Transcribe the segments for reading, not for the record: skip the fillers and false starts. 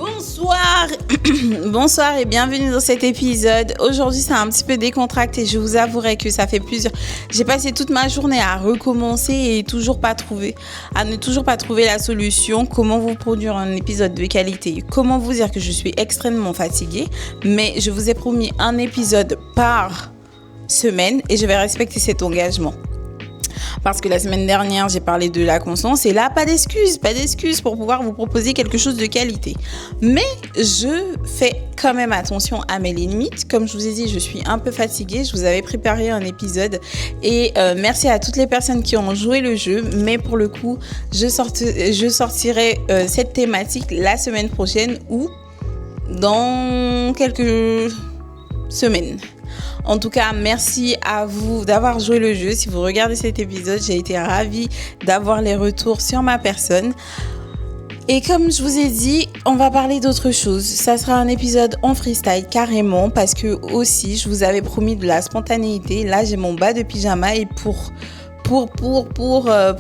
Bonsoir Bonsoir et bienvenue dans cet épisode. Aujourd'hui c'est un petit peu décontracté, je vous avouerai que ça fait plusieurs... J'ai passé toute ma journée à recommencer et ne toujours pas trouver la solution. Comment vous produire un épisode de qualité? Comment vous dire que je suis extrêmement fatiguée? Mais je vous ai promis un épisode par semaine et je vais respecter cet engagement. Parce que la semaine dernière, j'ai parlé de la constance et là, pas d'excuses pour pouvoir vous proposer quelque chose de qualité. Mais je fais quand même attention à mes limites. Comme je vous ai dit, je suis un peu fatiguée. Je vous avais préparé un épisode et merci à toutes les personnes qui ont joué le jeu. Mais pour le coup, je sortirai cette thématique la semaine prochaine ou dans quelques semaines. En tout cas, merci à vous d'avoir joué le jeu. Si vous regardez cet épisode, j'ai été ravie d'avoir les retours sur ma personne. Et comme je vous ai dit, on va parler d'autre chose. Ça sera un épisode en freestyle carrément parce que aussi, je vous avais promis de la spontanéité. Là, j'ai mon bas de pyjama et pour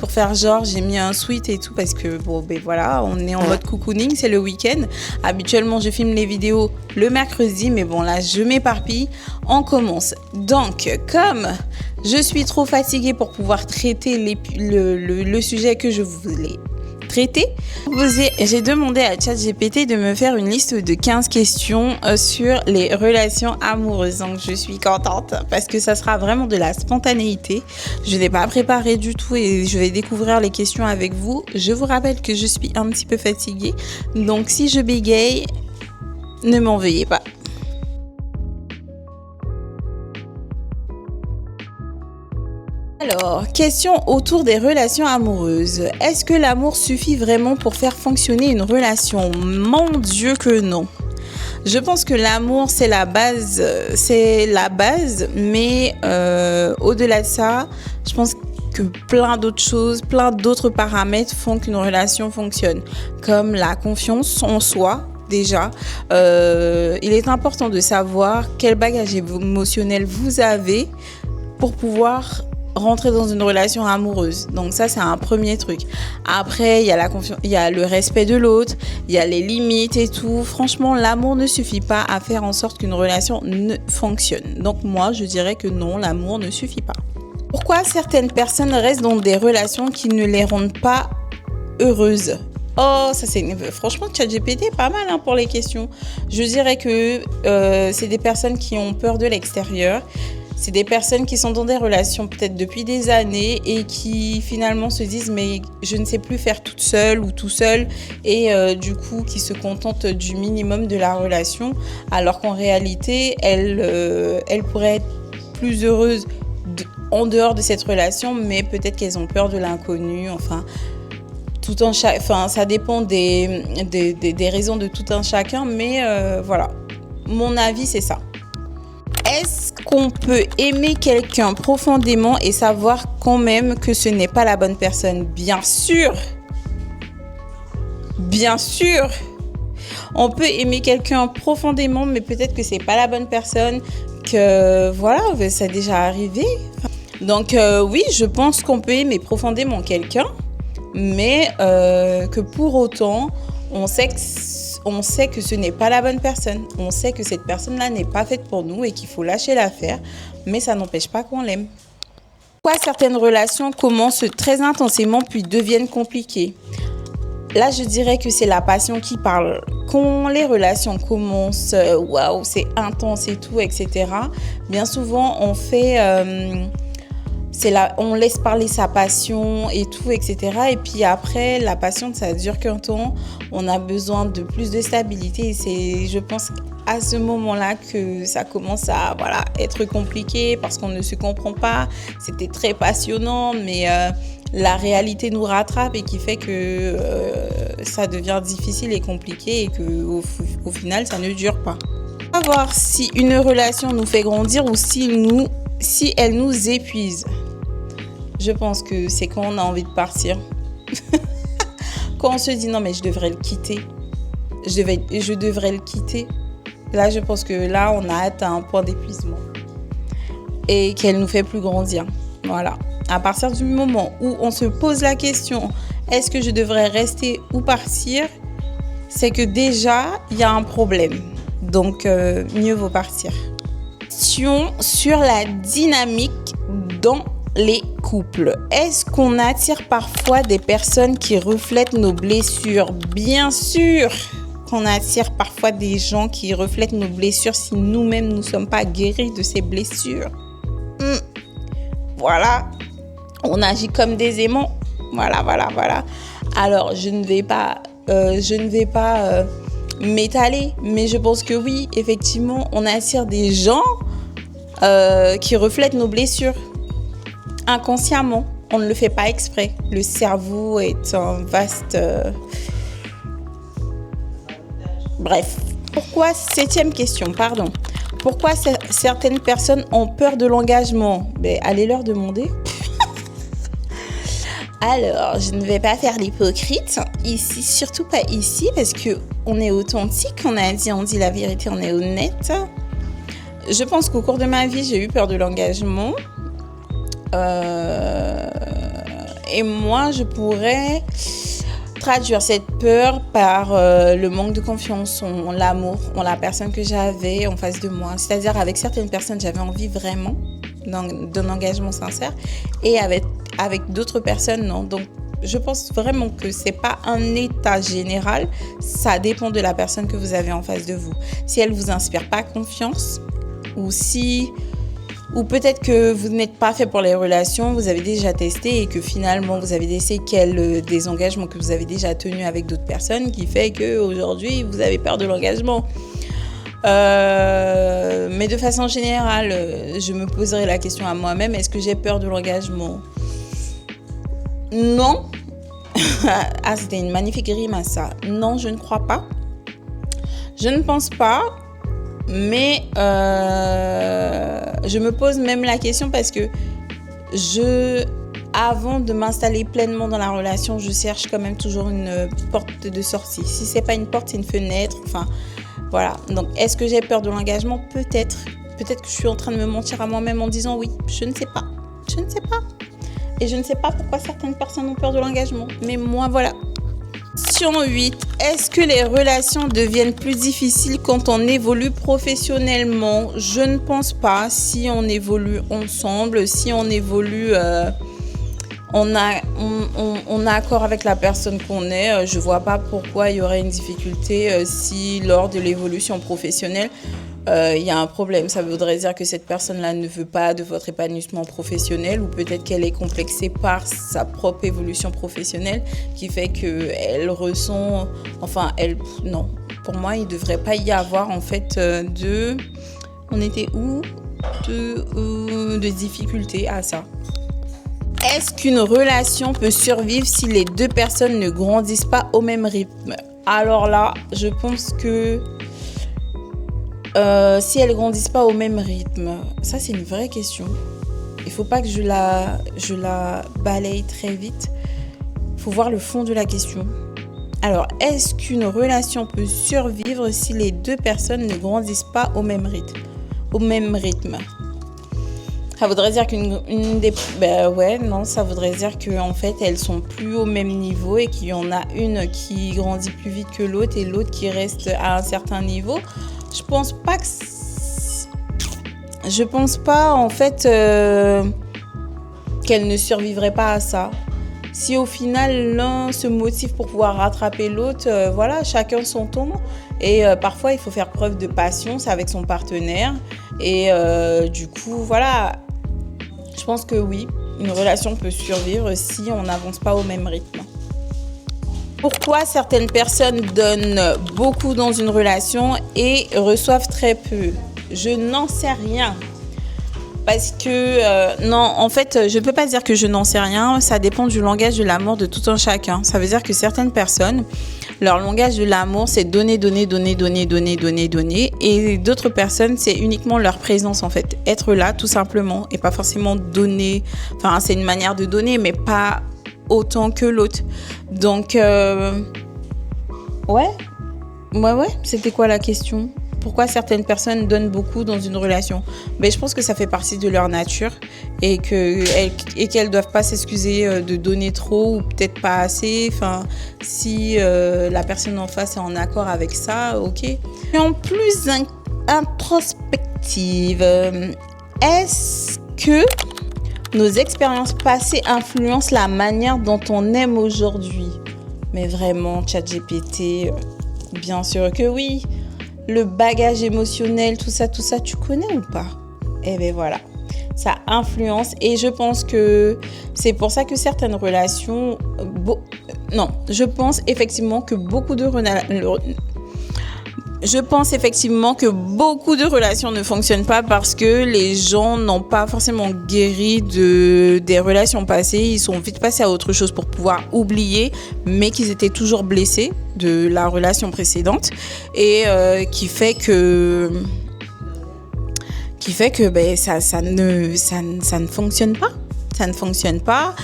faire genre, j'ai mis un sweat et tout parce que bon, ben voilà, on est en mode cocooning, c'est le week-end. Habituellement, je filme les vidéos le mercredi, mais bon, là, je m'éparpille. On commence. Donc, comme je suis trop fatiguée pour pouvoir traiter le sujet que je voulais traiter, j'ai demandé à ChatGPT de me faire une liste de 15 questions sur les relations amoureuses. Donc je suis contente parce que ça sera vraiment de la spontanéité. Je n'ai pas préparé du tout et je vais découvrir les questions avec vous. Je vous rappelle que je suis un petit peu fatiguée. Donc si je bégaye, ne m'en veuillez pas. Alors, question autour des relations amoureuses. Est-ce que l'amour suffit vraiment pour faire fonctionner une relation? Mon Dieu que non. Je pense que l'amour, c'est la base, mais au-delà de ça, je pense que plein d'autres choses, plein d'autres paramètres font qu'une relation fonctionne, comme la confiance en soi. Déjà, il est important de savoir quel bagage émotionnel vous avez pour pouvoir rentrer dans une relation amoureuse. Donc ça, c'est un premier truc. Après, il y a la confiance, il y a le respect de l'autre, il y a les limites et tout. Franchement, l'amour ne suffit pas à faire en sorte qu'une relation ne fonctionne. Donc moi, je dirais que non, l'amour ne suffit pas. Pourquoi certaines personnes restent dans des relations qui ne les rendent pas heureuses? Oh, ça c'est... Franchement, ChatGPT est pas mal pour les questions. Je dirais que c'est des personnes qui ont peur de l'extérieur. C'est des personnes qui sont dans des relations peut-être depuis des années et qui finalement se disent mais je ne sais plus faire toute seule ou tout seul et du coup qui se contentent du minimum de la relation alors qu'en réalité elles pourraient être plus heureuses en dehors de cette relation mais peut-être qu'elles ont peur de l'inconnu, enfin ça dépend des raisons de tout un chacun mais voilà, mon avis c'est ça. Est-ce qu'on peut aimer quelqu'un profondément et savoir quand même que ce n'est pas la bonne personne? Bien sûr. Bien sûr. On peut aimer quelqu'un profondément, mais peut-être que c'est pas la bonne personne, que voilà, ça a déjà arrivé. Donc oui, je pense qu'on peut aimer profondément quelqu'un, mais que pour autant, on sait que ce n'est pas la bonne personne. On sait que cette personne-là n'est pas faite pour nous et qu'il faut lâcher l'affaire, mais ça n'empêche pas qu'on l'aime. Pourquoi certaines relations commencent très intensément puis deviennent compliquées? Là, je dirais que c'est la passion qui parle. Quand les relations commencent, waouh, c'est intense et tout, etc. Bien souvent, on laisse parler sa passion et tout, etc. Et puis après, la passion, ça dure qu'un temps. On a besoin de plus de stabilité. Et c'est, je pense, à ce moment-là que ça commence à être compliqué parce qu'on ne se comprend pas. C'était très passionnant, mais la réalité nous rattrape et qui fait que ça devient difficile et compliqué et qu'au final, ça ne dure pas. On va voir si une relation nous fait grandir ou si elle nous épuise. Je pense que c'est quand on a envie de partir. Quand on se dit non mais je devrais le quitter. Je devrais le quitter. Là, je pense que là, on a atteint un point d'épuisement. Et qu'elle nous fait plus grandir. Voilà. À partir du moment où on se pose la question, est-ce que je devrais rester ou partir? c'est que déjà, il y a un problème. Donc, mieux vaut partir. Question sur la dynamique dans les couples. Est-ce qu'on attire parfois des personnes qui reflètent nos blessures? Bien sûr qu'on attire parfois des gens qui reflètent nos blessures si nous-mêmes nous ne sommes pas guéris de ces blessures. Voilà, on agit comme des aimants. Voilà. Alors, je ne vais pas m'étaler, mais je pense que oui, effectivement, on attire des gens qui reflètent nos blessures. Inconsciemment, on ne le fait pas exprès. Le cerveau est un vaste... Bref. Septième question, pardon. Pourquoi certaines personnes ont peur de l'engagement? Allez leur demander. Alors, je ne vais pas faire l'hypocrite ici, surtout pas ici, parce qu'on est authentique, on dit la vérité, on est honnête. Je pense qu'au cours de ma vie, j'ai eu peur de l'engagement. Et moi, je pourrais traduire cette peur par le manque de confiance en l'amour, en la personne que j'avais en face de moi. C'est-à-dire, avec certaines personnes, j'avais envie vraiment d'un engagement sincère, et avec d'autres personnes, non. Donc, je pense vraiment que c'est pas un état général. Ça dépend de la personne que vous avez en face de vous. Si elle vous inspire pas confiance, ou peut-être que vous n'êtes pas fait pour les relations, vous avez déjà testé et que finalement vous avez des séquelles des engagements que vous avez déjà tenus avec d'autres personnes, qui fait qu'aujourd'hui vous avez peur de l'engagement. Mais de façon générale, je me poserai la question à moi-même, est-ce que j'ai peur de l'engagement? Non. Ah, c'était une magnifique rime à ça. Non, je ne crois pas. Je ne pense pas. Mais je me pose même la question parce que avant de m'installer pleinement dans la relation, je cherche quand même toujours une porte de sortie. Si c'est pas une porte, c'est une fenêtre. Enfin, voilà. Donc, est-ce que j'ai peur de l'engagement? Peut-être. Peut-être que je suis en train de me mentir à moi-même en disant oui. Je ne sais pas. Et je ne sais pas pourquoi certaines personnes ont peur de l'engagement. Mais moi, voilà. Question 8. Est-ce que les relations deviennent plus difficiles quand on évolue professionnellement? Je ne pense pas. Si on évolue ensemble, si on évolue en accord avec la personne qu'on est, je ne vois pas pourquoi il y aurait une difficulté si lors de l'évolution professionnelle, il y a un problème. Ça voudrait dire que cette personne-là ne veut pas de votre épanouissement professionnel, ou peut-être qu'elle est complexée par sa propre évolution professionnelle qui fait qu'elle ressent... Non. Pour moi, il ne devrait pas y avoir en fait On était où de difficultés à ça. Est-ce qu'une relation peut survivre si les deux personnes ne grandissent pas au même rythme? Alors là, je pense que si elles grandissent pas au même rythme, ça c'est une vraie question. Il faut pas que je la balaye très vite. Il faut voir le fond de la question. Alors, est-ce qu'une relation peut survivre si les deux personnes ne grandissent pas au même rythme? Ça voudrait dire ça voudrait dire qu'en fait, elles sont plus au même niveau et qu'il y en a une qui grandit plus vite que l'autre et l'autre qui reste à un certain niveau. Je pense pas en fait qu'elle ne survivrait pas à ça. Si au final l'un se motive pour pouvoir rattraper l'autre, chacun son tour. Et parfois il faut faire preuve de patience avec son partenaire. Et du coup, voilà, je pense que oui, une relation peut survivre si on n'avance pas au même rythme. Pourquoi certaines personnes donnent beaucoup dans une relation et reçoivent très peu? Je n'en sais rien. Parce que, non, en fait, je ne peux pas dire que je n'en sais rien. Ça dépend du langage de l'amour de tout un chacun. Ça veut dire que certaines personnes, leur langage de l'amour, c'est donner. Et d'autres personnes, c'est uniquement leur présence, en fait. Être là, tout simplement. Et pas forcément donner. Enfin, c'est une manière de donner, mais pas autant que l'autre. Donc, ouais. C'était quoi la question? pourquoi certaines personnes donnent beaucoup dans une relation. Je pense que ça fait partie de leur nature et qu'elles doivent pas s'excuser de donner trop ou peut-être pas assez. Enfin, si la personne en face est en accord avec ça, ok. Et en plus introspective, est-ce que nos expériences passées influencent la manière dont on aime aujourd'hui? Mais vraiment, ChatGPT, bien sûr que oui. Le bagage émotionnel, tout ça, tu connais ou pas? Eh bien voilà, ça influence et je pense que c'est pour ça que certaines relations... je pense effectivement que beaucoup de relations ne fonctionnent pas parce que les gens n'ont pas forcément guéri des relations passées. Ils sont vite passés à autre chose pour pouvoir oublier, mais qu'ils étaient toujours blessés de la relation précédente et qui fait que ça ne fonctionne pas. Ça ne fonctionne pas.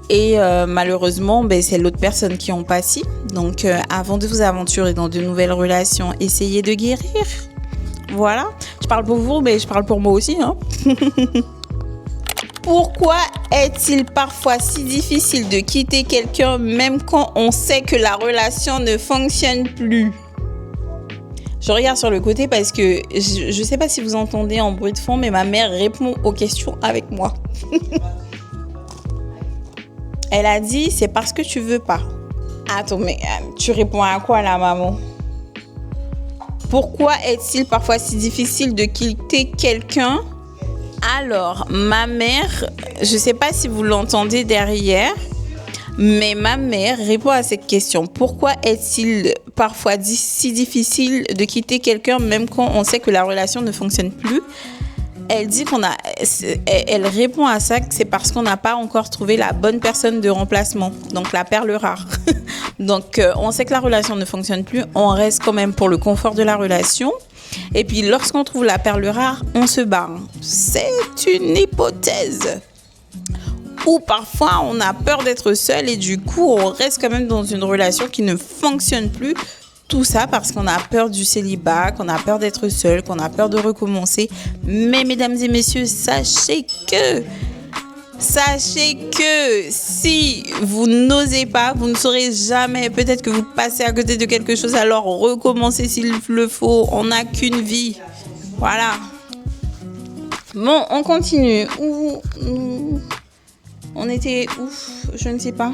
Et malheureusement, c'est l'autre personne qui en pâtit. Donc, avant de vous aventurer dans de nouvelles relations, essayez de guérir. Voilà. Je parle pour vous, mais je parle pour moi aussi. Hein. Pourquoi est-il parfois si difficile de quitter quelqu'un même quand on sait que la relation ne fonctionne plus? Je regarde sur le côté parce que je ne sais pas si vous entendez en bruit de fond, mais ma mère répond aux questions avec moi. Elle a dit, c'est parce que tu veux pas. Attends, mais tu réponds à quoi là, maman? Pourquoi est-il parfois si difficile de quitter quelqu'un? Alors, ma mère, je sais pas si vous l'entendez derrière, mais ma mère répond à cette question. Pourquoi est-il parfois si difficile de quitter quelqu'un même quand on sait que la relation ne fonctionne plus? Elle dit elle répond à ça que c'est parce qu'on n'a pas encore trouvé la bonne personne de remplacement, donc la perle rare. Donc on sait que la relation ne fonctionne plus, on reste quand même pour le confort de la relation. Et puis lorsqu'on trouve la perle rare, on se barre. C'est une hypothèse. Ou parfois on a peur d'être seul et du coup on reste quand même dans une relation qui ne fonctionne plus. Tout ça parce qu'on a peur du célibat, qu'on a peur d'être seul, qu'on a peur de recommencer. Mais mesdames et messieurs, sachez que si vous n'osez pas, vous ne saurez jamais. Peut-être que vous passez à côté de quelque chose, alors recommencez s'il le faut. On n'a qu'une vie. Voilà. Bon, on continue. On était où? Je ne sais pas.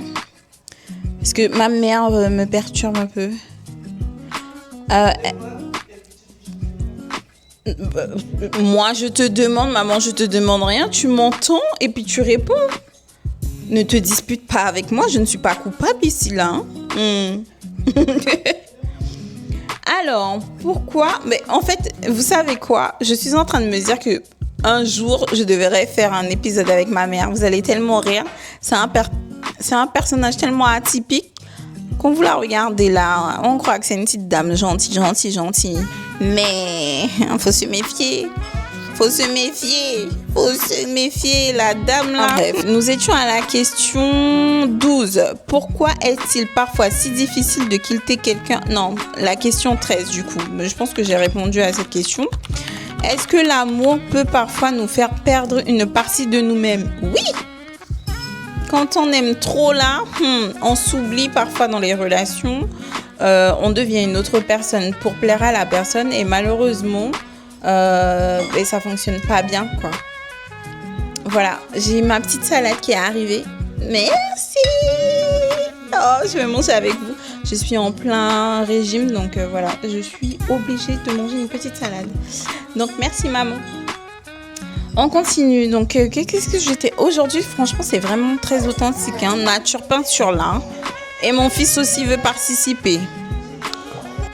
Parce que ma mère me perturbe un peu. Moi, je te demande, maman, je te demande rien. Tu m'entends et puis tu réponds. Ne te dispute pas avec moi. Je ne suis pas coupable ici, là. Alors, pourquoi? Mais en fait, vous savez quoi? Je suis en train de me dire que un jour, je devrais faire un épisode avec ma mère. Vous allez tellement rire. C'est un personnage tellement atypique. Quand vous la regardez là, on croit que c'est une petite dame gentille. Mais il faut se méfier, la dame là. Bref, nous étions à la question 12. Pourquoi est-il parfois si difficile de quitter quelqu'un? Non, la question 13 du coup. Je pense que j'ai répondu à cette question. Est-ce que l'amour peut parfois nous faire perdre une partie de nous-mêmes? Oui! Quand on aime trop là, on s'oublie parfois dans les relations. On devient une autre personne pour plaire à la personne et malheureusement, ça fonctionne pas bien, quoi. Voilà, j'ai ma petite salade qui est arrivée. Merci! Oh, je vais manger avec vous. Je suis en plein régime, donc voilà, je suis obligée de manger une petite salade. Donc merci maman. On continue. Donc, qu'est-ce que j'étais aujourd'hui? Franchement, c'est vraiment très authentique. Nature peinture là. Et mon fils aussi veut participer.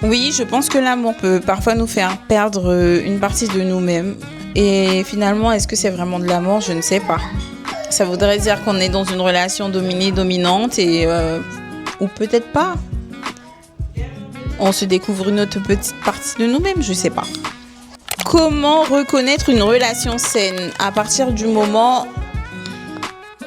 Oui, je pense que l'amour peut parfois nous faire perdre une partie de nous-mêmes. Et finalement, est-ce que c'est vraiment de l'amour? Je ne sais pas. Ça voudrait dire qu'on est dans une relation dominante et ou peut-être pas. On se découvre une autre petite partie de nous-mêmes, je ne sais pas. Comment reconnaître une relation saine? À partir du moment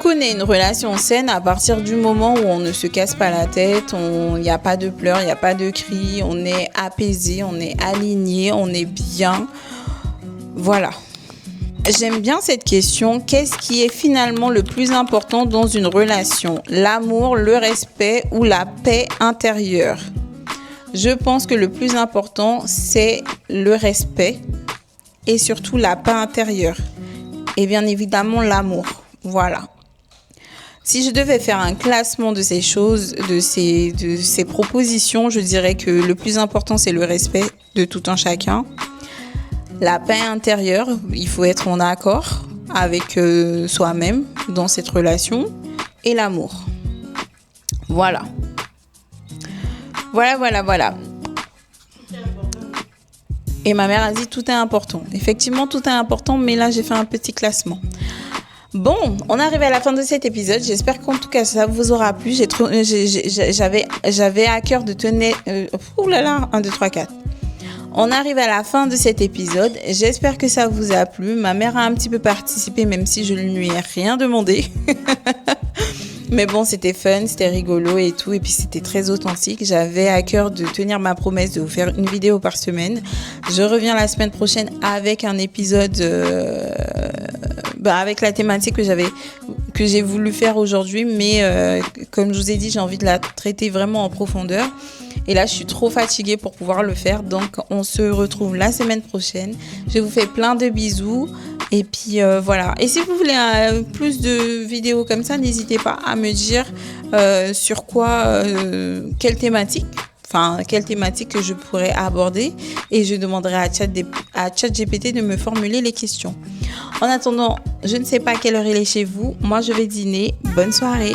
où connaît une relation saine à partir du moment où on ne se casse pas la tête, il n'y a pas de pleurs, il n'y a pas de cris, on est apaisé, on est aligné, on est bien. Voilà. J'aime bien cette question. Qu'est-ce qui est finalement le plus important dans une relation? L'amour, le respect ou la paix intérieure? Je pense que le plus important, c'est le respect et surtout la paix intérieure. Et bien évidemment, l'amour. Voilà. Si je devais faire un classement de ces choses, de ces propositions, je dirais que le plus important, c'est le respect de tout un chacun. La paix intérieure, il faut être en accord avec soi-même dans cette relation. Et l'amour. Voilà. Voilà. Et ma mère a dit tout est important. Effectivement, tout est important, mais là, j'ai fait un petit classement. Bon, on arrive à la fin de cet épisode. J'espère qu'en tout cas, ça vous aura plu. J'avais à cœur de tenir... 1, 2, 3, 4. On arrive à la fin de cet épisode. J'espère que ça vous a plu. Ma mère a un petit peu participé, même si je ne lui ai rien demandé. Mais bon, c'était fun, c'était rigolo et tout. Et puis, c'était très authentique. J'avais à cœur de tenir ma promesse de vous faire une vidéo par semaine. Je reviens la semaine prochaine avec un épisode... avec la thématique que j'ai voulu faire aujourd'hui. Mais comme je vous ai dit, j'ai envie de la traiter vraiment en profondeur. Et là, je suis trop fatiguée pour pouvoir le faire. Donc, on se retrouve la semaine prochaine. Je vous fais plein de bisous. Et puis, voilà. Et si vous voulez plus de vidéos comme ça, n'hésitez pas à me dire sur quoi, quelle thématique que je pourrais aborder. Et je demanderai à ChatGPT de me formuler les questions. En attendant, je ne sais pas à quelle heure il est chez vous. Moi, je vais dîner. Bonne soirée.